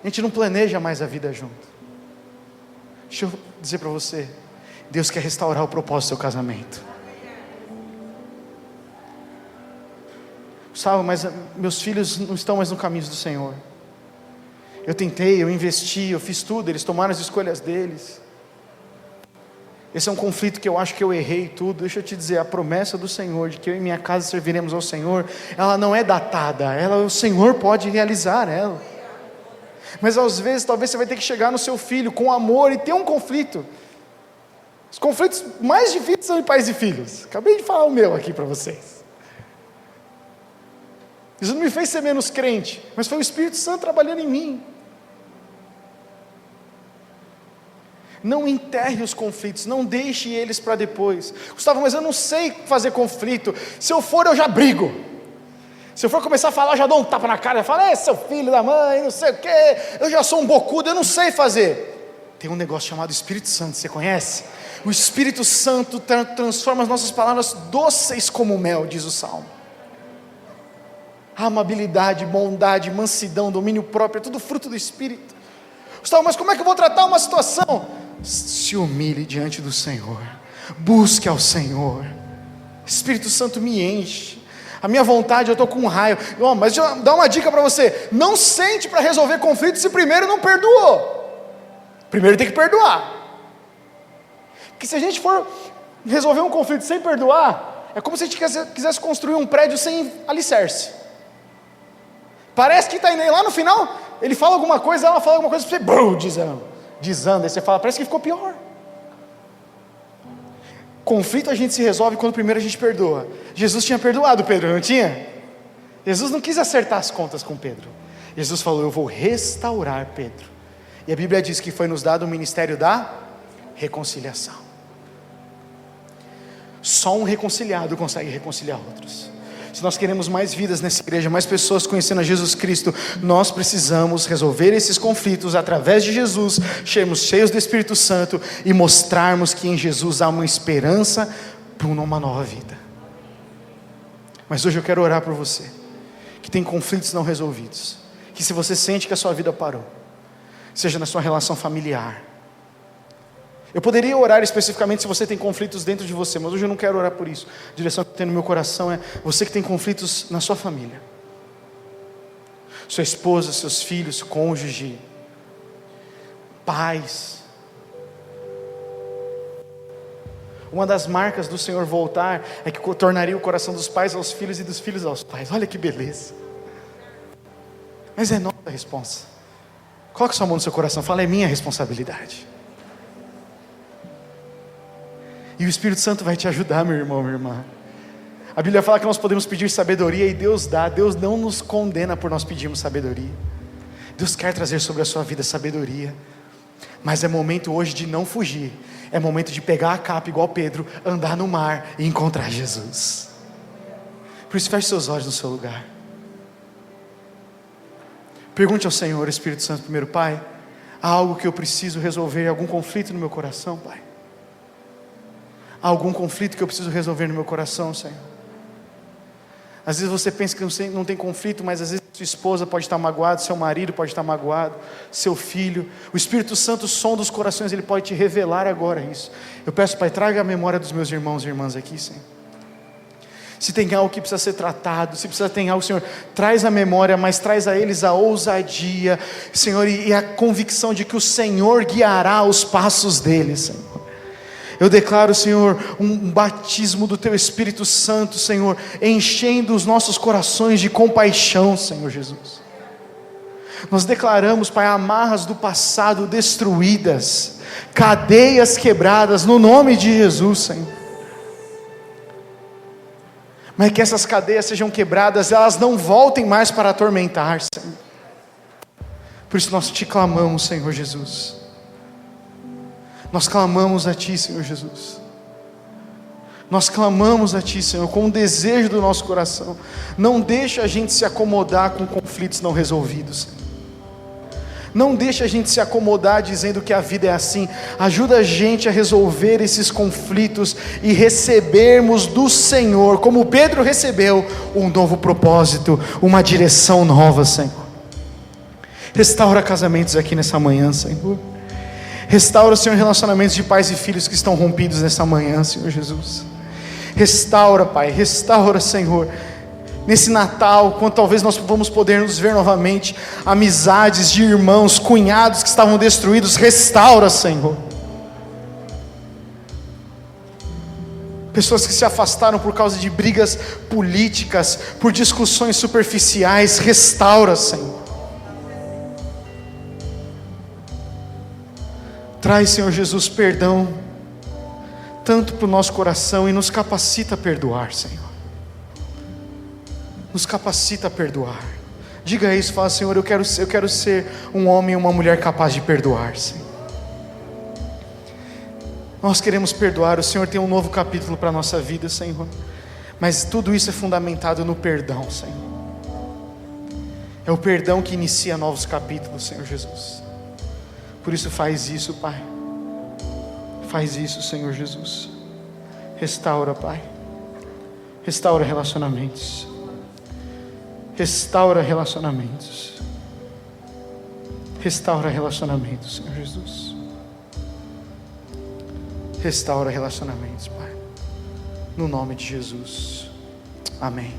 A gente não planeja mais a vida junto. Deixa eu dizer para você, Deus quer restaurar o propósito do seu casamento. Gustavo, mas meus filhos não estão mais no caminho do Senhor. Eu tentei, eu investi, eu fiz tudo, eles tomaram as escolhas deles. Esse é um conflito que eu acho que eu errei tudo. Deixa eu te dizer, a promessa do Senhor, de que eu e minha casa serviremos ao Senhor, ela não é datada, o Senhor pode realizar ela. Mas às vezes, talvez você vai ter que chegar no seu filho com amor e ter um conflito. Os conflitos mais difíceis são de pais e filhos. Acabei de falar o meu aqui para vocês. Isso não me fez ser menos crente, mas foi o Espírito Santo trabalhando em mim. Não enterre os conflitos, não deixe eles para depois. Gustavo, mas eu não sei fazer conflito. Se eu for, eu já brigo. Se eu for começar a falar, eu já dou um tapa na cara. Eu falo, seu filho da mãe, não sei o quê. Eu já sou um bocudo, eu não sei fazer. Tem um negócio chamado Espírito Santo, você conhece? O Espírito Santo transforma as nossas palavras doces como mel, diz o Salmo. Amabilidade, bondade, mansidão, domínio próprio, é tudo fruto do Espírito. Gustavo, mas como é que eu vou tratar uma situação? Se humilhe diante do Senhor, busque ao Senhor. Espírito Santo me enche. A minha vontade, eu estou com raiva. Mas deixa eu dar uma dica para você: não sente para resolver conflitos se primeiro não perdoou. Primeiro tem que perdoar. Porque se a gente for resolver um conflito sem perdoar, é como se a gente quisesse construir um prédio sem alicerce. Parece que está indo lá no final, ele fala alguma coisa, ela fala alguma coisa, você desanda, aí você fala, parece que ficou pior. Conflito a gente se resolve quando primeiro a gente perdoa. Jesus tinha perdoado Pedro, não tinha? Jesus não quis acertar as contas com Pedro. Jesus falou, eu vou restaurar Pedro. E a Bíblia diz que foi nos dado o ministério da reconciliação. Só um reconciliado consegue reconciliar outros. Se nós queremos mais vidas nessa igreja, mais pessoas conhecendo a Jesus Cristo, nós precisamos resolver esses conflitos através de Jesus, sermos cheios do Espírito Santo e mostrarmos que em Jesus há uma esperança para uma nova vida. Mas hoje eu quero orar por você, que tem conflitos não resolvidos, que se você sente que a sua vida parou, seja na sua relação familiar. Eu poderia orar especificamente se você tem conflitos dentro de você, mas hoje eu não quero orar por isso. A direção que eu tenho no meu coração é você que tem conflitos na sua família. Sua esposa, seus filhos, cônjuge, pais. Uma das marcas do Senhor voltar é que tornaria o coração dos pais aos filhos e dos filhos aos pais. Olha que beleza. Mas é nossa responsa. Coloque sua mão no seu coração, fala, é minha responsabilidade. E o Espírito Santo vai te ajudar, meu irmão, minha irmã. A Bíblia fala que nós podemos pedir sabedoria e Deus dá. Deus não nos condena por nós pedirmos sabedoria. Deus quer trazer sobre a sua vida sabedoria. Mas é momento hoje de não fugir. É momento de pegar a capa igual Pedro, andar no mar e encontrar Jesus. Por isso feche seus olhos no seu lugar. Pergunte ao Senhor, Espírito Santo, primeiro, Pai, há algo que eu preciso resolver, algum conflito no meu coração, Pai? Há algum conflito que eu preciso resolver no meu coração, Senhor? Às vezes você pensa que não tem conflito, mas às vezes sua esposa pode estar magoada, seu marido pode estar magoado, seu filho. O Espírito Santo sonda os corações, Ele pode te revelar agora isso. Eu peço, Pai, traga a memória dos meus irmãos e irmãs aqui, Senhor. Se tem algo que precisa ser tratado, se precisa ter algo, Senhor, traz a memória, mas traz a eles a ousadia, Senhor, e a convicção de que o Senhor guiará os passos deles, Senhor. Eu declaro, Senhor, um batismo do Teu Espírito Santo, Senhor, enchendo os nossos corações de compaixão, Senhor Jesus. Nós declaramos, Pai, amarras do passado destruídas, cadeias quebradas, no nome de Jesus, Senhor. Mas que essas cadeias sejam quebradas, elas não voltem mais para atormentar, Senhor. Por isso nós te clamamos, Senhor Jesus. Nós clamamos a Ti, Senhor Jesus. Nós clamamos a Ti, Senhor, com o desejo do nosso coração. Não deixa a gente se acomodar com conflitos não resolvidos, Senhor. Não deixa a gente se acomodar dizendo que a vida é assim. Ajuda a gente a resolver esses conflitos e recebermos do Senhor, como Pedro recebeu, um novo propósito, uma direção nova, Senhor. Restaura casamentos aqui nessa manhã, Senhor. Restaura, Senhor, relacionamentos de pais e filhos que estão rompidos nessa manhã, Senhor Jesus. Restaura, Pai, restaura, Senhor. Nesse Natal, quando talvez nós vamos poder nos ver novamente, amizades de irmãos, cunhados que estavam destruídos, restaura, Senhor. Pessoas que se afastaram por causa de brigas políticas, por discussões superficiais, restaura, Senhor. Traz, Senhor Jesus, perdão, tanto para o nosso coração, e nos capacita a perdoar, Senhor. Nos capacita a perdoar. Diga isso, fala, Senhor, eu quero ser um homem e uma mulher capaz de perdoar, Senhor. Nós queremos perdoar, o Senhor tem um novo capítulo para a nossa vida, Senhor. Mas tudo isso é fundamentado no perdão, Senhor. É o perdão que inicia novos capítulos, Senhor Jesus. Por isso faz isso, Pai. Faz isso, Senhor Jesus. Restaura, Pai. Restaura relacionamentos. Restaura relacionamentos. Restaura relacionamentos, Senhor Jesus. Restaura relacionamentos, Pai. No nome de Jesus. Amém.